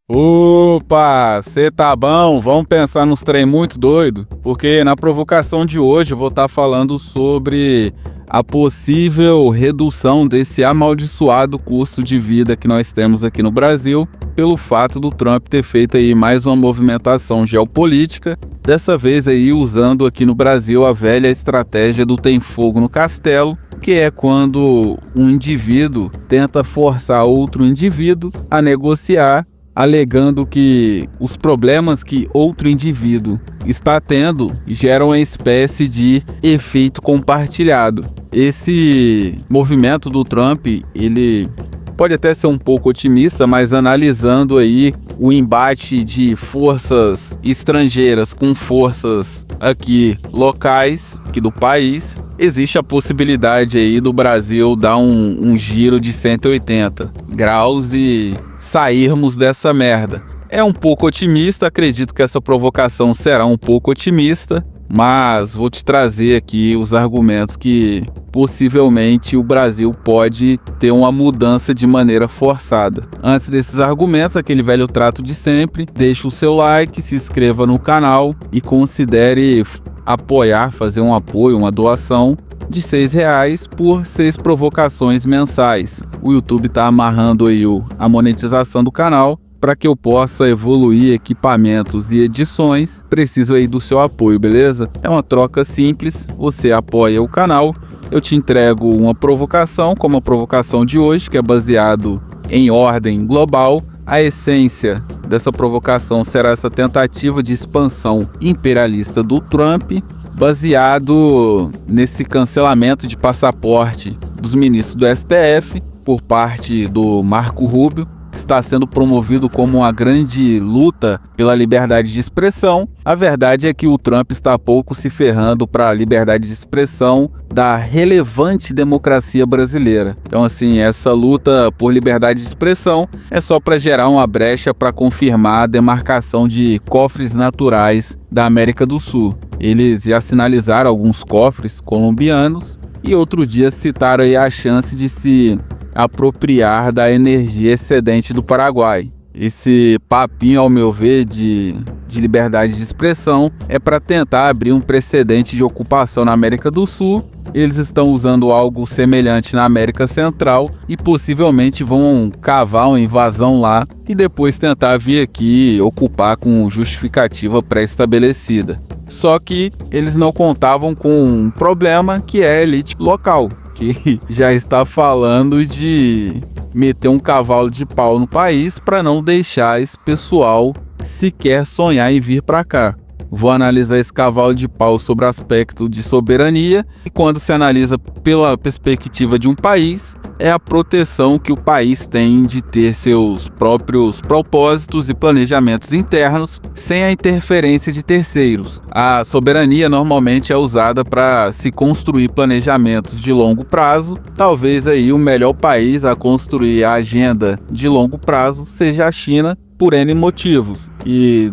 Opa, cê tá bom? Vamos pensar nos trem muito doido? Porque na provocação de hoje eu vou estar falando sobre a possível redução desse amaldiçoado custo de vida que nós temos aqui no Brasil, pelo fato do Trump ter feito aí mais uma movimentação geopolítica, dessa vez aí usando aqui no Brasil a velha estratégia do tem fogo no castelo, que é quando um indivíduo tenta forçar outro indivíduo a negociar, alegando que os problemas que outro indivíduo está tendo geram uma espécie de efeito compartilhado. Esse movimento do Trump, ele pode até ser um pouco otimista, mas analisando aí o embate de forças estrangeiras com forças aqui locais, aqui do país, existe a possibilidade aí do Brasil dar um giro de 180 graus e sairmos dessa merda. É um pouco otimista, acredito que essa provocação será um pouco otimista, mas vou te trazer aqui os argumentos que possivelmente o Brasil pode ter uma mudança de maneira forçada. Antes desses argumentos, aquele velho trato de sempre, deixe o seu like, se inscreva no canal e considere apoiar, fazer um apoio, uma doação de R$6 por 6 provocações mensais. O YouTube está amarrando aí a monetização do canal. Para que eu possa evoluir equipamentos e edições, preciso aí do seu apoio, beleza? É uma troca simples, você apoia o canal, eu te entrego uma provocação, como a provocação de hoje, que é baseado em ordem global. A essência dessa provocação será essa tentativa de expansão imperialista do Trump, baseado nesse cancelamento de passaporte dos ministros do STF por parte do Marco Rubio. Está sendo promovido como uma grande luta pela liberdade de expressão. A verdade é que o Trump está pouco se ferrando para a liberdade de expressão da relevante democracia brasileira. Então, assim, essa luta por liberdade de expressão é só para gerar uma brecha para confirmar a demarcação de cofres naturais da América do Sul. Eles já sinalizaram alguns cofres colombianos e outro dia citaram aí a chance de se apropriar da energia excedente do Paraguai. Esse papinho, ao meu ver, de liberdade de expressão é para tentar abrir um precedente de ocupação na América do Sul. Eles estão usando algo semelhante na América Central e possivelmente vão cavar uma invasão lá e depois tentar vir aqui ocupar com justificativa pré-estabelecida. Só que eles não contavam com um problema, que é a elite local, que já está falando de meter um cavalo de pau no país para não deixar esse pessoal sequer sonhar em vir para cá. Vou analisar esse cavalo de pau sobre o aspecto de soberania, e quando se analisa pela perspectiva de um país, é a proteção que o país tem de ter seus próprios propósitos e planejamentos internos sem a interferência de terceiros. A soberania normalmente é usada para se construir planejamentos de longo prazo. Talvez aí o melhor país a construir a agenda de longo prazo seja a China, por N motivos, e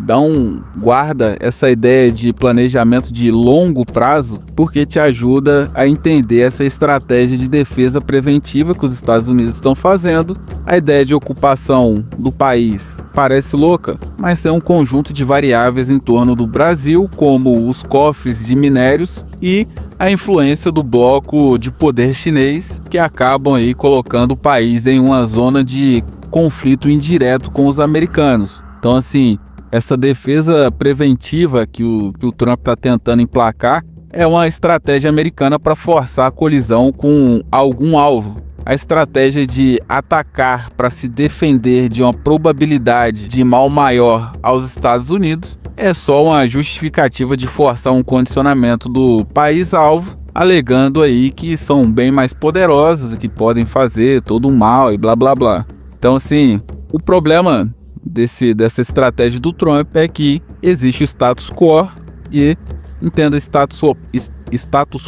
guarda essa ideia de planejamento de longo prazo, porque te ajuda a entender essa estratégia de defesa preventiva que os Estados Unidos estão fazendo. A ideia de ocupação do país parece louca, mas é um conjunto de variáveis em torno do Brasil, como os cofres de minérios e a influência do bloco de poder chinês, que acabam aí colocando o país em uma zona de conflito indireto com os americanos. Então, assim, essa defesa preventiva que o Trump está tentando emplacar é uma estratégia americana para forçar a colisão com algum alvo. A estratégia de atacar para se defender de uma probabilidade de mal maior aos Estados Unidos é só uma justificativa de forçar um condicionamento do país-alvo, alegando aí que são bem mais poderosos e que podem fazer todo o mal e blá blá blá. Então, assim, o problema dessa estratégia do Trump é que existe o status quo, e entenda status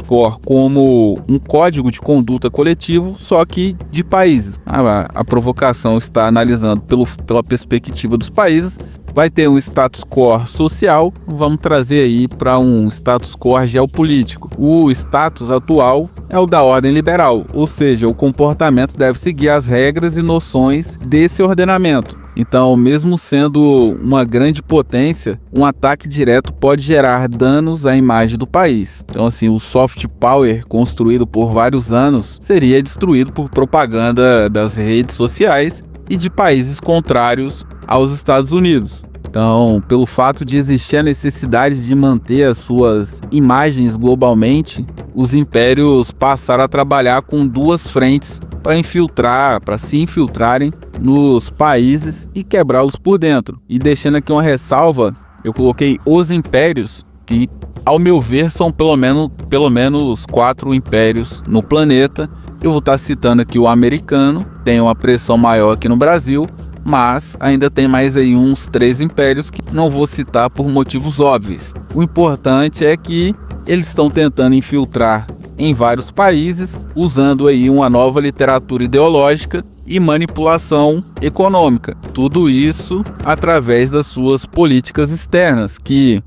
quo como um código de conduta coletivo, só que de países. A provocação está analisando pela perspectiva dos países. Vai ter um status quo social, vamos trazer aí para um status quo geopolítico. O status atual é o da ordem liberal, ou seja, o comportamento deve seguir as regras e noções desse ordenamento. Então, mesmo sendo uma grande potência, um ataque direto pode gerar danos à imagem do país. Então, assim, o soft power construído por vários anos seria destruído por propaganda das redes sociais e de países contrários aos Estados Unidos. Então, pelo fato de existir a necessidade de manter as suas imagens globalmente, os impérios passaram a trabalhar com duas frentes para se infiltrarem nos países e quebrá-los por dentro. E deixando aqui uma ressalva, eu coloquei os impérios, que ao meu ver são pelo menos 4 impérios no planeta. Eu vou estar citando aqui o americano, tem uma pressão maior aqui no Brasil, mas ainda tem mais aí uns 3 impérios que não vou citar por motivos óbvios. O importante é que eles estão tentando infiltrar em vários países, usando aí uma nova literatura ideológica e manipulação econômica. Tudo isso através das suas políticas externas, que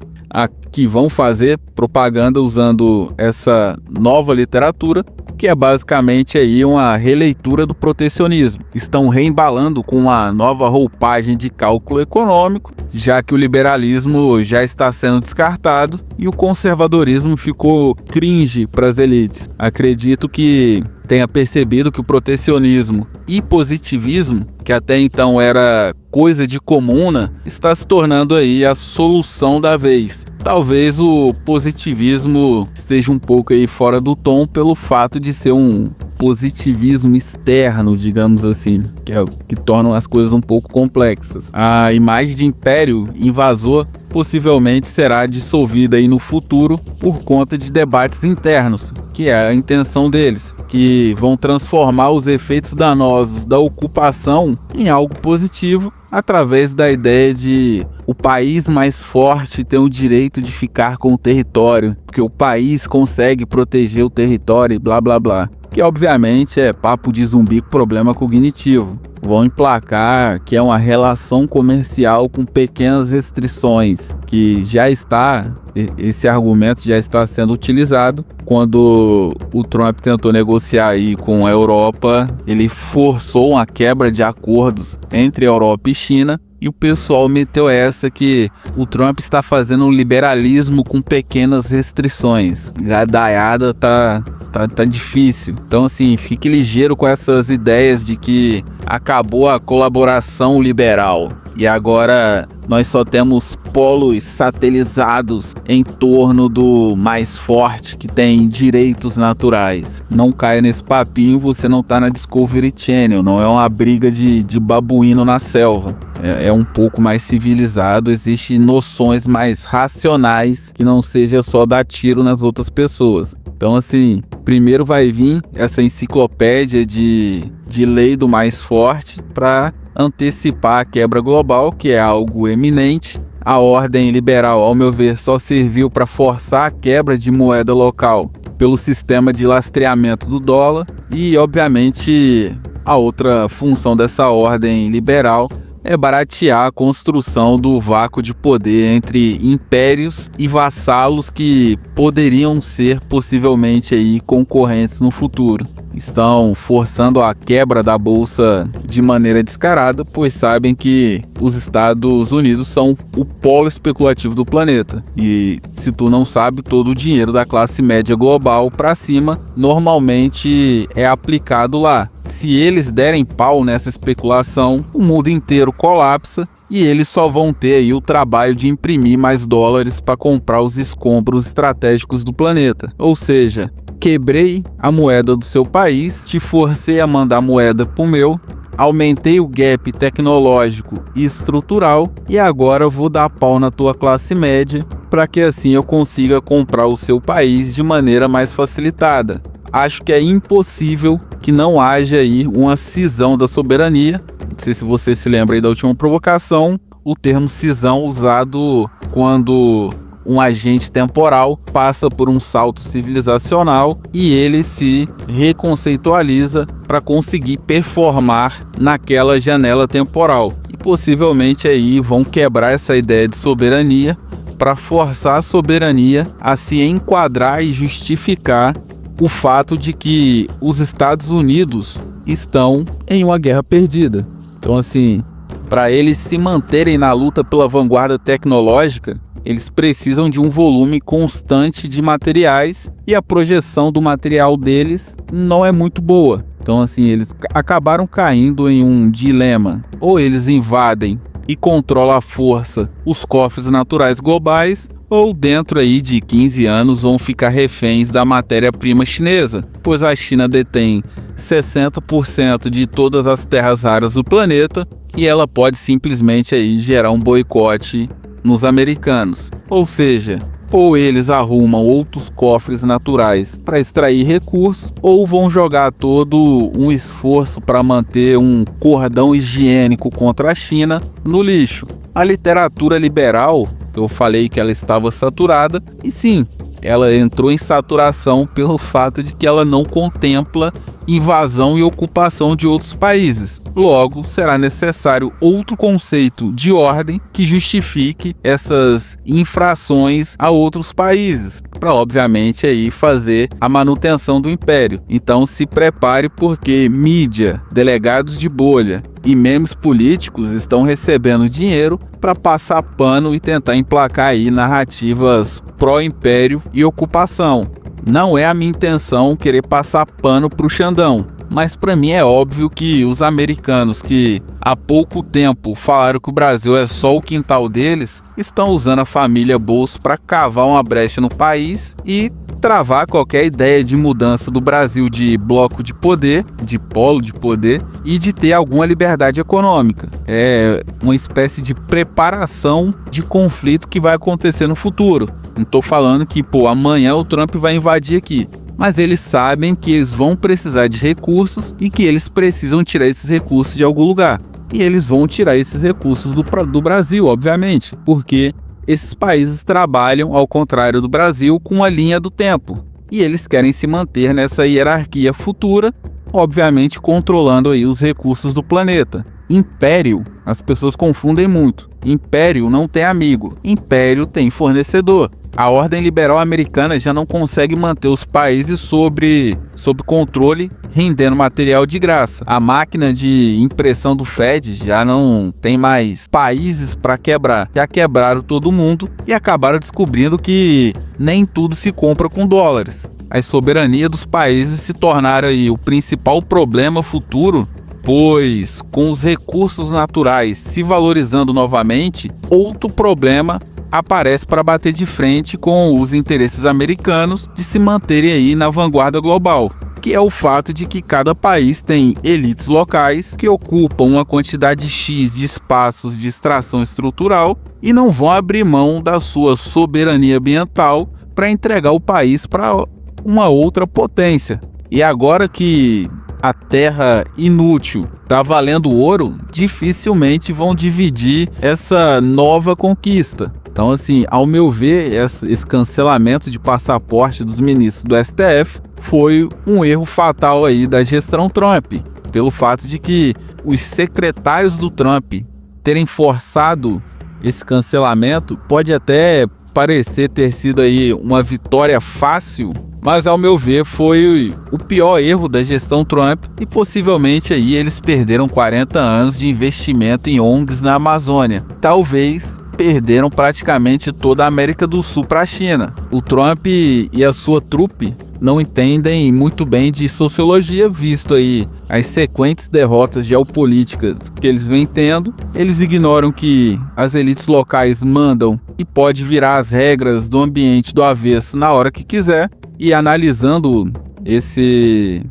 vão fazer propaganda usando essa nova literatura, que é basicamente aí uma releitura do protecionismo. Estão reembalando com uma nova roupagem de cálculo econômico, já que o liberalismo já está sendo descartado e o conservadorismo ficou cringe para as elites. Acredito que tenha percebido que o protecionismo e positivismo, que até então era coisa de comuna, está se tornando aí a solução da vez. Talvez o positivismo esteja um pouco aí fora do tom pelo fato de ser um positivismo externo, digamos assim, que é o que torna as coisas um pouco complexas. A imagem de império invasor possivelmente será dissolvida aí no futuro por conta de debates internos, que é a intenção deles, que vão transformar os efeitos danosos da ocupação em algo positivo através da ideia de o país mais forte ter o direito de ficar com o território, porque o país consegue proteger o território e blá blá blá. Que obviamente é papo de zumbi com problema cognitivo. Vão emplacar que é uma relação comercial com pequenas restrições, que esse argumento já está sendo utilizado. Quando o Trump tentou negociar aí com a Europa, ele forçou uma quebra de acordos entre a Europa e China, e o pessoal meteu essa que o Trump está fazendo um liberalismo com pequenas restrições. A daiada tá difícil. Então, assim, fique ligeiro com essas ideias de que acabou a colaboração liberal e agora nós só temos polos satelizados em torno do mais forte que tem direitos naturais. Não caia nesse papinho, você não tá na Discovery Channel, não é uma briga de babuíno na selva. É um pouco mais civilizado, existem noções mais racionais que não seja só dar tiro nas outras pessoas. Então, assim, primeiro vai vir essa enciclopédia de lei do mais forte para antecipar a quebra global, que é algo eminente. A ordem liberal, ao meu ver, só serviu para forçar a quebra de moeda local pelo sistema de lastreamento do dólar. E, obviamente, a outra função dessa ordem liberal é baratear a construção do vácuo de poder entre impérios e vassalos que poderiam ser possivelmente aí concorrentes no futuro. Estão forçando a quebra da bolsa de maneira descarada, pois sabem que os Estados Unidos são o polo especulativo do planeta. E se tu não sabe, todo o dinheiro da classe média global para cima normalmente é aplicado lá. Se eles derem pau nessa especulação, o mundo inteiro colapsa e eles só vão ter aí o trabalho de imprimir mais dólares para comprar os escombros estratégicos do planeta. Ou seja, quebrei a moeda do seu país, te forcei a mandar moeda pro meu, aumentei o gap tecnológico e estrutural e agora vou dar pau na tua classe média para que assim eu consiga comprar o seu país de maneira mais facilitada. Acho que é impossível que não haja aí uma cisão da soberania. Não sei se você se lembra aí da última provocação, o termo cisão usado quando um agente temporal passa por um salto civilizacional e ele se reconceitualiza para conseguir performar naquela janela temporal. E possivelmente aí vão quebrar essa ideia de soberania para forçar a soberania a se enquadrar e justificar o fato de que os Estados Unidos estão em uma guerra perdida. Então, assim, Para eles se manterem na luta pela vanguarda tecnológica, eles precisam de um volume constante de materiais e a projeção do material deles não é muito boa. Então, assim, eles acabaram caindo em um dilema. Ou eles invadem e controlam à força os cofres naturais globais, ou dentro aí de 15 anos vão ficar reféns da matéria-prima chinesa, pois a China detém 60% de todas as terras raras do planeta e ela pode simplesmente aí gerar um boicote nos americanos. Ou seja, ou eles arrumam outros cofres naturais para extrair recursos, ou vão jogar todo um esforço para manter um cordão higiênico contra a China no lixo. A literatura liberal, eu falei que ela estava saturada, e sim, ela entrou em saturação pelo fato de que ela não contempla invasão e ocupação de outros países. Logo, será necessário outro conceito de ordem que justifique essas infrações a outros países, para obviamente aí fazer a manutenção do império. Então se prepare, porque mídia, delegados de bolha e memes políticos estão recebendo dinheiro para passar pano e tentar emplacar aí narrativas pró-império e ocupação. Não é a minha intenção querer passar pano pro Xandão, mas para mim é óbvio que os americanos que há pouco tempo falaram que o Brasil é só o quintal deles, estão usando a família Bolsonaro para cavar uma brecha no país e travar qualquer ideia de mudança do Brasil de bloco de poder, de polo de poder e de ter alguma liberdade econômica. É uma espécie de preparação de conflito que vai acontecer no futuro. Não estou falando que, amanhã o Trump vai invadir aqui. Mas eles sabem que eles vão precisar de recursos e que eles precisam tirar esses recursos de algum lugar. E eles vão tirar esses recursos do Brasil, obviamente, porque esses países trabalham, ao contrário do Brasil, com a linha do tempo. E eles querem se manter nessa hierarquia futura, obviamente controlando aí os recursos do planeta. Império, as pessoas confundem muito. Império não tem amigo, império tem fornecedor. A ordem liberal americana já não consegue manter os países sob controle, rendendo material de graça. A máquina de impressão do Fed já não tem mais países para quebrar. Já quebraram todo mundo e acabaram descobrindo que nem tudo se compra com dólares. A soberania dos países se tornaram aí o principal problema futuro, pois com os recursos naturais se valorizando novamente, outro problema aparece para bater de frente com os interesses americanos de se manterem aí na vanguarda global, que é o fato de que cada país tem elites locais que ocupam uma quantidade X de espaços de extração estrutural e não vão abrir mão da sua soberania ambiental para entregar o país para uma outra potência. E agora que a terra inútil está valendo ouro, dificilmente vão dividir essa nova conquista. Então, assim, ao meu ver, esse cancelamento de passaporte dos ministros do STF foi um erro fatal aí da gestão Trump, pelo fato de que os secretários do Trump terem forçado esse cancelamento. Pode até parecer ter sido aí uma vitória fácil, mas ao meu ver foi o pior erro da gestão Trump e possivelmente aí eles perderam 40 anos de investimento em ONGs na Amazônia. Talvez perderam praticamente toda a América do Sul para a China. O Trump e a sua trupe não entendem muito bem de sociologia, visto aí as sequentes derrotas geopolíticas que eles vêm tendo. Eles ignoram que as elites locais mandam e pode virar as regras do ambiente do avesso na hora que quiser. E analisando esse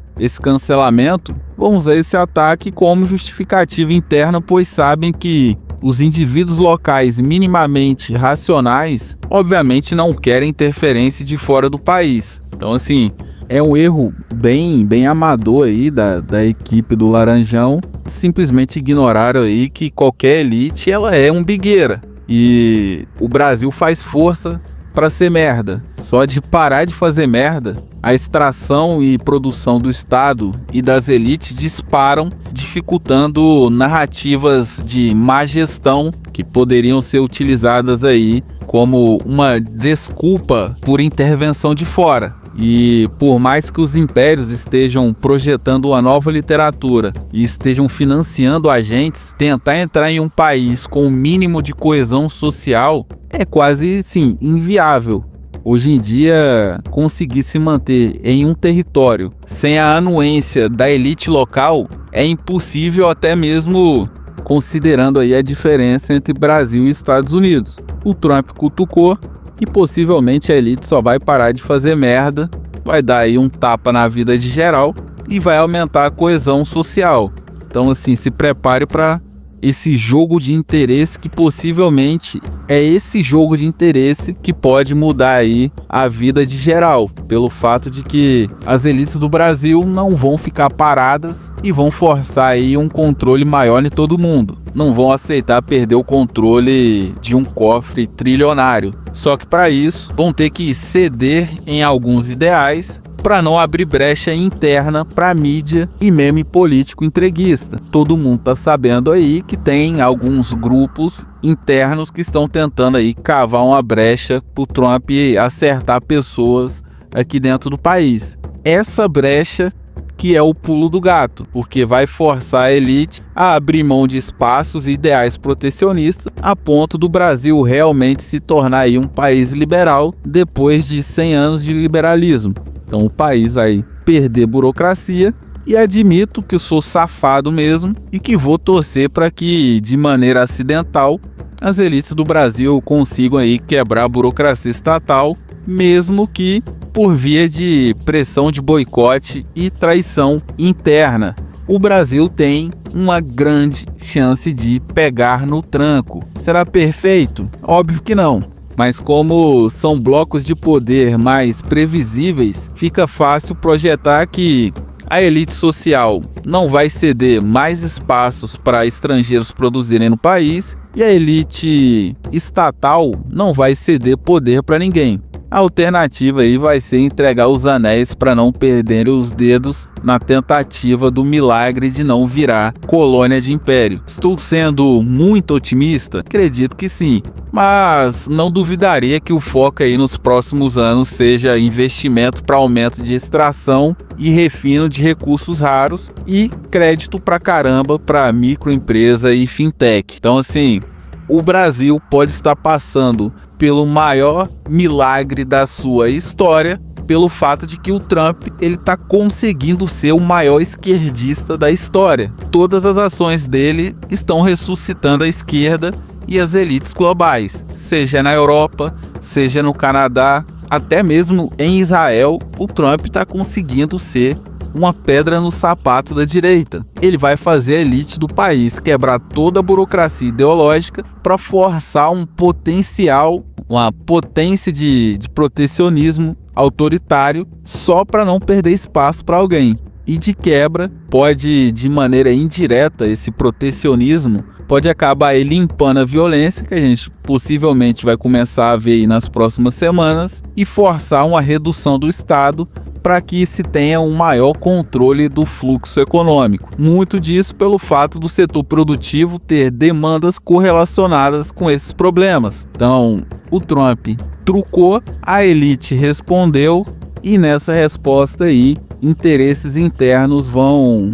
cancelamento, vão usar esse ataque como justificativa interna, pois sabem que os indivíduos locais minimamente racionais, obviamente, não querem interferência de fora do país. Então, assim, é um erro bem amador aí da equipe do Laranjão. Simplesmente ignoraram aí que qualquer elite, ela é umbigueira. E o Brasil faz força para ser merda. Só de parar de fazer merda, a extração e produção do Estado e das elites disparam, dificultando narrativas de má gestão que poderiam ser utilizadas aí como uma desculpa por intervenção de fora. E por mais que os impérios estejam projetando uma nova literatura e estejam financiando agentes, tentar entrar em um país com o mínimo de coesão social é quase, sim, inviável. Hoje em dia, conseguir se manter em um território sem a anuência da elite local é impossível, até mesmo considerando aí a diferença entre Brasil e Estados Unidos. O Trump cutucou e possivelmente a elite só vai parar de fazer merda, vai dar aí um tapa na vida de geral e vai aumentar a coesão social. Então, assim, se prepare para esse jogo de interesse, que possivelmente é esse jogo de interesse que pode mudar aí a vida de geral, pelo fato de que as elites do Brasil não vão ficar paradas e vão forçar aí um controle maior em todo mundo. Não vão aceitar perder o controle de um cofre trilionário. Só que para isso vão ter que ceder em alguns ideais para não abrir brecha interna para mídia e meme político entreguista. Todo mundo tá sabendo aí que tem alguns grupos internos que estão tentando aí cavar uma brecha pro Trump acertar pessoas aqui dentro do país. Essa brecha que é o pulo do gato, porque vai forçar a elite a abrir mão de espaços e ideais protecionistas a ponto do Brasil realmente se tornar aí um país liberal depois de 100 anos de liberalismo. Então o país vai perder burocracia, e admito que eu sou safado mesmo e que vou torcer para que, de maneira acidental, as elites do Brasil consigam aí quebrar a burocracia estatal, mesmo que por via de pressão de boicote e traição interna. O Brasil tem uma grande chance de pegar no tranco. Será perfeito? Óbvio que não. Mas como são blocos de poder mais previsíveis, fica fácil projetar que a elite social não vai ceder mais espaços para estrangeiros produzirem no país e a elite estatal não vai ceder poder para ninguém. A alternativa aí vai ser entregar os anéis para não perderem os dedos na tentativa do milagre de não virar colônia de império. Estou sendo muito otimista? Acredito que sim, mas não duvidaria que o foco aí nos próximos anos seja investimento para aumento de extração e refino de recursos raros e crédito pra caramba para microempresa e fintech. Então, assim, o Brasil pode estar passando pelo maior milagre da sua história, pelo fato de que o Trump ele está conseguindo ser o maior esquerdista da história. Todas as ações dele estão ressuscitando a esquerda e as elites globais, seja na Europa, seja no Canadá, até mesmo em Israel. O Trump está conseguindo ser uma pedra no sapato da direita. Ele vai fazer a elite do país quebrar toda a burocracia ideológica para forçar um potencial, uma potência de protecionismo autoritário só para não perder espaço para alguém. E de quebra, pode, de maneira indireta, esse protecionismo pode acabar aí limpando a violência, que a gente possivelmente vai começar a ver aí nas próximas semanas, e forçar uma redução do Estado para que se tenha um maior controle do fluxo econômico. Muito disso pelo fato do setor produtivo ter demandas correlacionadas com esses problemas. Então, o Trump trucou, a elite respondeu, e nessa resposta aí, interesses internos vão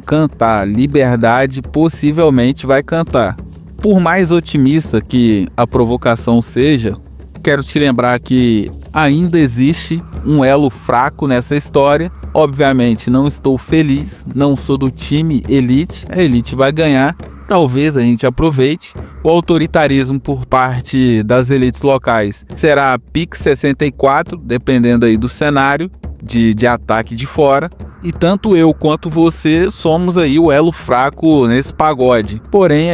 cantar. Liberdade possivelmente vai cantar. Por mais otimista que a provocação seja, quero te lembrar que ainda existe um elo fraco nessa história. Obviamente não estou feliz, não sou do time elite, a elite vai ganhar. Talvez a gente aproveite. O autoritarismo por parte das elites locais será PIX 64, dependendo aí do cenário de ataque de fora. E tanto eu quanto você somos aí o elo fraco nesse pagode. Porém,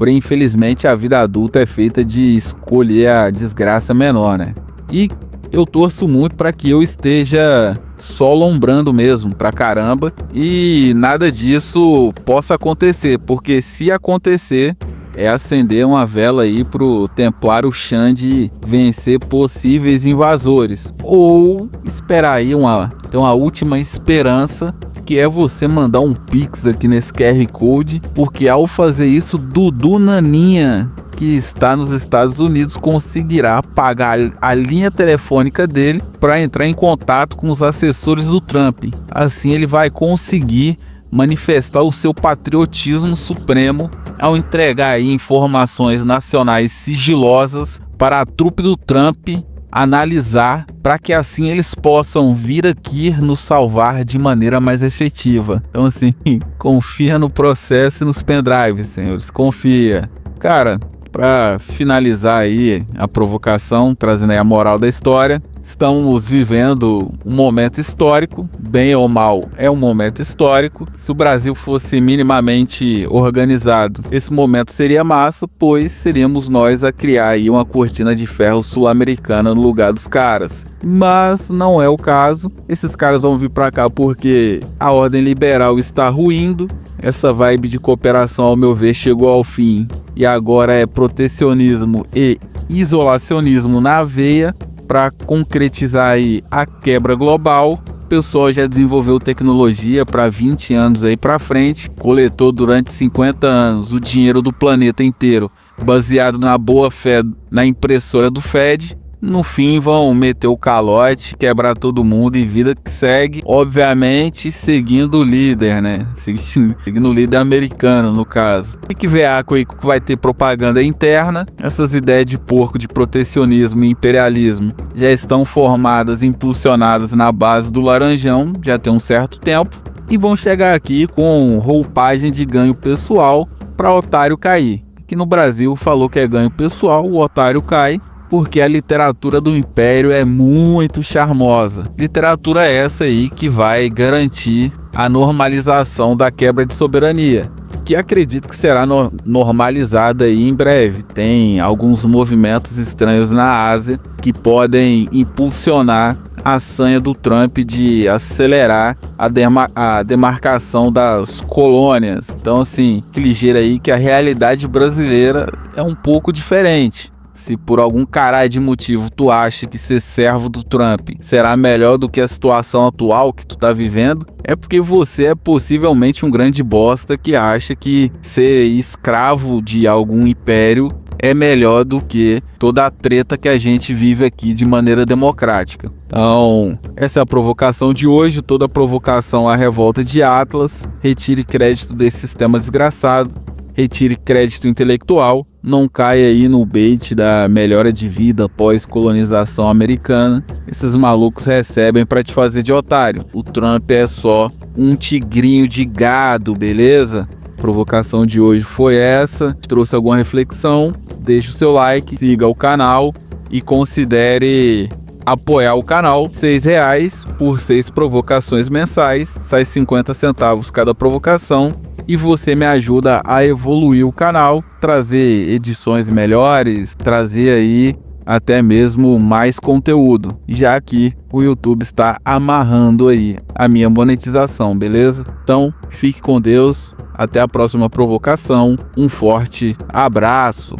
infelizmente, a vida adulta é feita de escolher a desgraça menor, né? E eu torço muito para que eu esteja só lombrando mesmo pra caramba e nada disso possa acontecer, porque se acontecer, é acender uma vela aí pro Templário Xande vencer possíveis invasores, ou esperar aí uma última esperança, que é você mandar um Pix aqui nesse QR Code, porque ao fazer isso, Dudu Naninha que está nos Estados Unidos conseguirá pagar a linha telefônica dele para entrar em contato com os assessores do Trump. Assim ele vai conseguir manifestar o seu patriotismo supremo ao entregar aí informações nacionais sigilosas para a trupe do Trump analisar, para que assim eles possam vir aqui nos salvar de maneira mais efetiva. Então assim, confia no processo e nos pendrives, senhores, confia. Cara, para finalizar aí a provocação, trazendo aí a moral da história, estamos vivendo um momento histórico, bem ou mal, é um momento histórico. Se o Brasil fosse minimamente organizado, esse momento seria massa, pois seríamos nós a criar aí uma cortina de ferro sul-americana no lugar dos caras. Mas não é o caso. Esses caras vão vir para cá porque a ordem liberal está ruindo. Essa vibe de cooperação, ao meu ver, chegou ao fim e agora é protecionismo e isolacionismo na veia para concretizar aí a quebra global. O pessoal já desenvolveu tecnologia para 20 anos aí para frente, coletou durante 50 anos o dinheiro do planeta inteiro, baseado na boa fé na impressora do Fed. No fim vão meter o calote, quebrar todo mundo e vida que segue, obviamente seguindo o líder, né? Seguindo o líder americano, no caso. E que veaco aí que vai ter propaganda interna. Essas ideias de porco de protecionismo e imperialismo já estão formadas e impulsionadas na base do Laranjão, já tem um certo tempo, e vão chegar aqui com roupagem de ganho pessoal para otário cair. Que no Brasil falou que é ganho pessoal, o otário cai, porque a literatura do Império é muito charmosa. Literatura essa aí que vai garantir a normalização da quebra de soberania, que acredito que será normalizada aí em breve. Tem alguns movimentos estranhos na Ásia que podem impulsionar a sanha do Trump de acelerar a demarcação das colônias. Então assim, que ligeiro aí que a realidade brasileira é um pouco diferente. Se por algum caralho de motivo tu acha que ser servo do Trump será melhor do que a situação atual que tu tá vivendo, é porque você é possivelmente um grande bosta que acha que ser escravo de algum império é melhor do que toda a treta que a gente vive aqui de maneira democrática. Então, essa é a provocação de hoje. Toda provocação à revolta de Atlas. Retire crédito desse sistema desgraçado. Retire crédito intelectual. Não caia aí no bait da melhora de vida pós-colonização americana. Esses malucos recebem pra te fazer de otário. O Trump é só um tigrinho de gado, beleza? A provocação de hoje foi essa. Trouxe alguma reflexão? Deixe o seu like, siga o canal e considere apoiar o canal. R$6 por 6 provocações mensais. Sai 50 centavos cada provocação. E você me ajuda a evoluir o canal, trazer edições melhores, trazer aí até mesmo mais conteúdo, já que o YouTube está amarrando aí a minha monetização, beleza? Então, fique com Deus, até a próxima provocação, um forte abraço!